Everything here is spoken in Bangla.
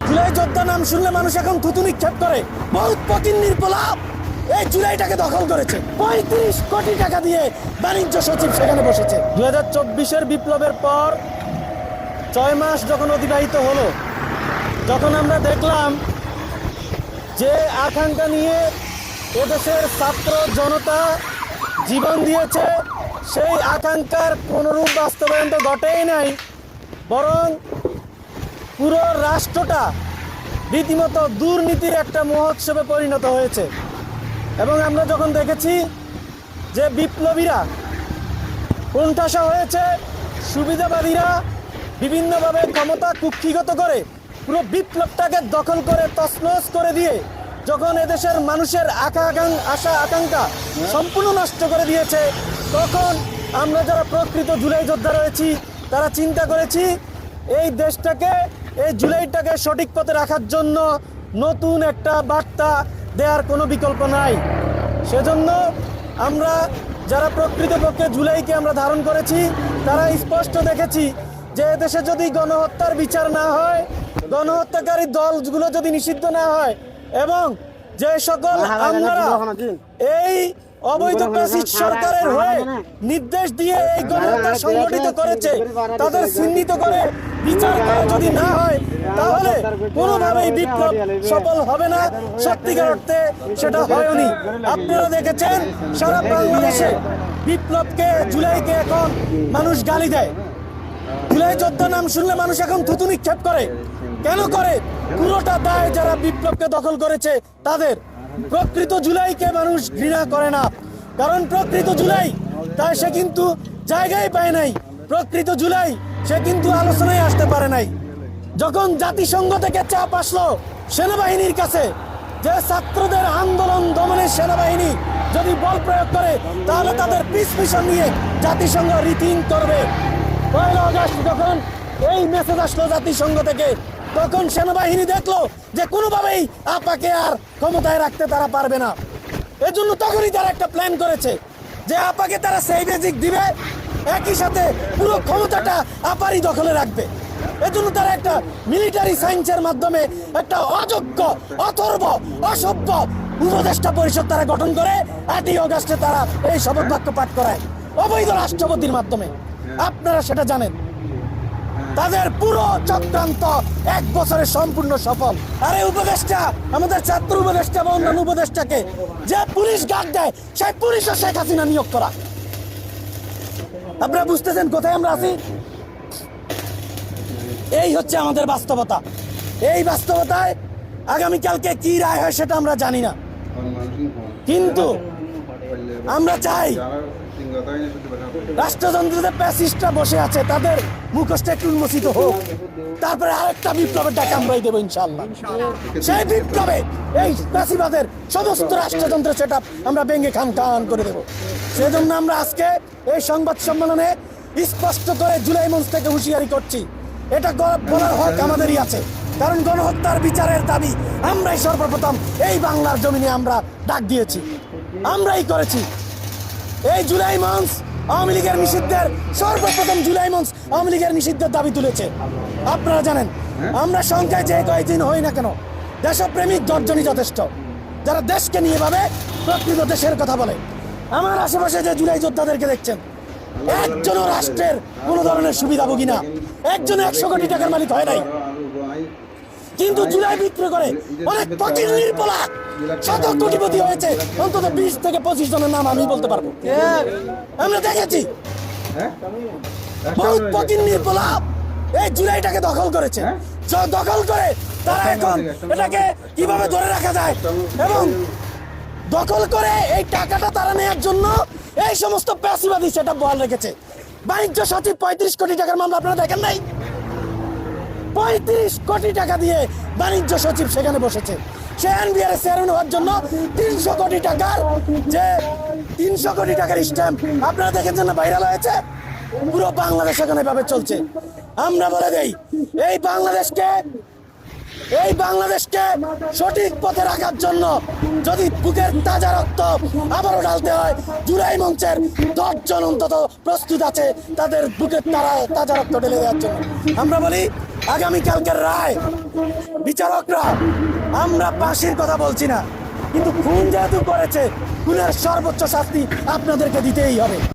জুলাই যোদ্ধা নাম শুনলে মানুষ এখন থুতু নিক্ষেপ করে। বহুত পকিন্নির পোলাপ এই জুলাইটাকে দখল করেছে। ৩৫ কোটি টাকা দিয়ে বাণিজ্য সচিব সেখানে বসেছে। 2024-এর বিপ্লবের পর 6 মাস যখন অতিবাহিত হলো, যখন আমরা দেখলাম যে আকাঙ্ক্ষা নিয়ে এদেশের ছাত্র জনতা জীবন দিয়েছে, সেই আকাঙ্ক্ষার কোনরূপ বাস্তবায়ন তো ঘটেই নাই, বরং পুরো রাষ্ট্রটা রীতিমতো দুর্নীতির একটা মহোৎসবে পরিণত হয়েছে। এবং আমরা যখন দেখেছি যে বিপ্লবীরা কোণঠাসা হয়েছে, সুবিধাবাদীরা বিভিন্নভাবে ক্ষমতা কুক্ষিগত করে পুরো বিপ্লবটাকে দখল করে তছনছ করে দিয়ে যখন এদেশের মানুষের আশা আকাঙ্ক্ষা সম্পূর্ণ নষ্ট করে দিয়েছে, তখন আমরা যারা প্রকৃত জুলাই যোদ্ধা রয়েছি তারা চিন্তা করেছি এই দেশটাকে, এই জুলাইটাকে সঠিক পথে রাখার জন্য নতুন একটা বার্তা দেওয়ার কোনো বিকল্প নাই। সেজন্য আমরা যারা প্রকৃতপক্ষে জুলাইকে আমরা ধারণ করেছি তারা স্পষ্ট দেখেছি যে এদেশে যদি গণহত্যার বিচার না হয়, গণহত্যাকারী দলগুলো যদি নিষিদ্ধ না হয়, এবং যে সকল আমলারা এই অবৈধ ফ্যাসিস্ট সরকারের হয়ে নির্দেশ দিয়ে এই গণহত্যা সংগঠিত করেছে তাদের চিহ্নিত করে বিচার করা যদি না হয়, তাহলে কোনোভাবেই বিপ্লব সফল হবে না। সত্যিকার অর্থে সেটা হয়নি। আপনারা দেখেছেন সারা বাংলাদেশে বিপ্লবকে, জুলাইকে এখন মানুষ গালি দেয়। জুলাই যোদ্ধা নাম শুনলে মানুষ এখন থুতু নিক্ষেপ করে। কেন করে? পুরোটা দায় যারা বিপ্লবকে দখল করেছে তাদের। প্রকৃত জুলাইকে মানুষ ঘৃণা করে না, কারণ প্রকৃত জুলাই তাই সে কিন্তু জায়গায় পায় নাই। প্রকৃত জুলাই সে কিন্তু আলোচনায় আসতে পারে নাই। যখন জাতিসংঘ থেকে চাপ আসলো সেনাবাহিনীর কাছে যে ছাত্রদের আন্দোলন দমনে সেনাবাহিনী যদি বল প্রয়োগ করে তাহলে তাদের পিস মিশন নিয়ে জাতিসংঘ রিথিং করবে। 1 আগস্ট যখন এই মেসেজ আসলো জাতিসংঘ থেকে, তখন সেনাবাহিনী দেখলো যে কোনোভাবেই আপাকে আর ক্ষমতায় রাখতে তারা পারবে না। এজন্য তখনই তারা একটা প্ল্যান করেছে যে আপাকে তারা সেই বেজিক দিবে, একই সাথে পুরো ক্ষমতাটা আপারই দখলে রাখবে। এজন্য তারা একটা মিলিটারি সায়েন্সের মাধ্যমে একটা অযোগ্য, অথর্ব, অসভ্য উপদেষ্টা পরিষদ তারা গঠন করে 8ই আগস্টে তারা এই শপথ বাক্য পাঠ করায় অবৈধ রাষ্ট্রপতির মাধ্যমে। আপনারা সেটা জানেন। তাদের পুরো চক্রান্ত 1 বছরে সম্পূর্ণ সফল। আরে উপদেষ্টা, আমাদের ছাত্র উপদেষ্টা বা অন্যান্য উপদেষ্টাকে যে পুলিশ গার্ড দেয়, সেই পুলিশও শেখ হাসিনা নিয়োগ করা। আপনারা বুঝতেছেন কোথায় আমরা আছি? এই হচ্ছে আমাদের বাস্তবতা। এই বাস্তবতায় আগামীকালকে কি রায় হয় সেটা আমরা জানি না, কিন্তু আমরা চাই রাষ্ট্রযন্ত্রতে প্যাসিস্টরা বসে আছে তাদের মুখোশটা একটু উন্মোচিত হোক, তারপরে আরেকটা বিপ্লবের ডাক আমরাই দেবো ইনশাআল্লাহ। সেই বিপ্লবে এই প্যাসিবাদের সমস্ত রাষ্ট্রযন্ত্র সেটআপ আমরা ভেঙে খান করে দেবো। সেজন্য আমরা আজকে এই সংবাদ সম্মেলনে স্পষ্ট করে জুলাই মঞ্চ থেকে হুঁশিয়ারি করছি, এটা বলার হক আমাদেরই আছে, কারণ গণহত্যার বিচারের দাবি আমরাই সর্বপ্রথম এই বাংলার জমিনে আমরা ডাক দিয়েছি, আমরাই করেছি। এই জুলাই মঞ্চ আওয়ামী লীগের নিষিদ্ধের, সর্বপ্রথম জুলাই মঞ্চ আওয়ামী লীগের নিষিদ্ধের দাবি তুলেছে। আপনারা জানেন আমরা সংখ্যায় যে কয়েকদিন হই না কেন, দেশপ্রেমিক 10 জনই যথেষ্ট, যারা দেশকে নিয়ে ভাবে, প্রকৃত দেশের কথা বলে। আমার আশেপাশে যে জুলাই যোদ্ধাদেরকে দেখছেন, একজনও রাষ্ট্রের কোনো ধরনের সুবিধাভোগী না, একজন 100 কোটি টাকার মালিক হয় নাই, কিন্তু জুলাই বিক্রি করে অনেক ফকির পোলা শত কোটিপতি হয়েছে। অন্তত 20 থেকে 25 জনের নাম আমি বলতে পারবো, আমরা দেখেছি। বহুত ফকির পোলা এই জুলাইটাকে দখল করেছে। দখল করে তারা এখন এটাকে কিভাবে ধরে রাখা যায়, এবং দখল করে এই টাকাটা তারা নেওয়ার জন্য এই সমস্ত প্যাসিবাদী সেটা বহাল রেখেছে। বাণিজ্য সচিব 35 কোটি টাকার মামলা আপনারা দেখেন নাই? 35 কোটি টাকা দিয়ে বাণিজ্য সচিব সেখানে বসেছে। সে এনবিআর চেয়ারম্যান হওয়ার জন্য 300 কোটি টাকার যে 300 কোটি টাকার স্ট্যাম্প আপনারা দেখেছেন না, ভাইরাল হয়েছে। পুরো বাংলাদেশ এখানে ভাবে চলছে। আমরা বলে দেই এই বাংলাদেশকে সঠিক পথে রাখার জন্য যদি বুকের তাজা রক্ত আবারও ঢালতে হয়, জুলাই মঞ্চের 10 জন অন্তত প্রস্তুত আছে তাদের বুকের তাজা রক্ত ঢেলে দেওয়ার জন্য। আমরা বলি আগামীকালকের রায় বিচারকরা, আমরা ফাঁসির কথা বলছি না, কিন্তু খুন যেহেতু করেছে খুনের সর্বোচ্চ শাস্তি আপনাদেরকে দিতেই হবে।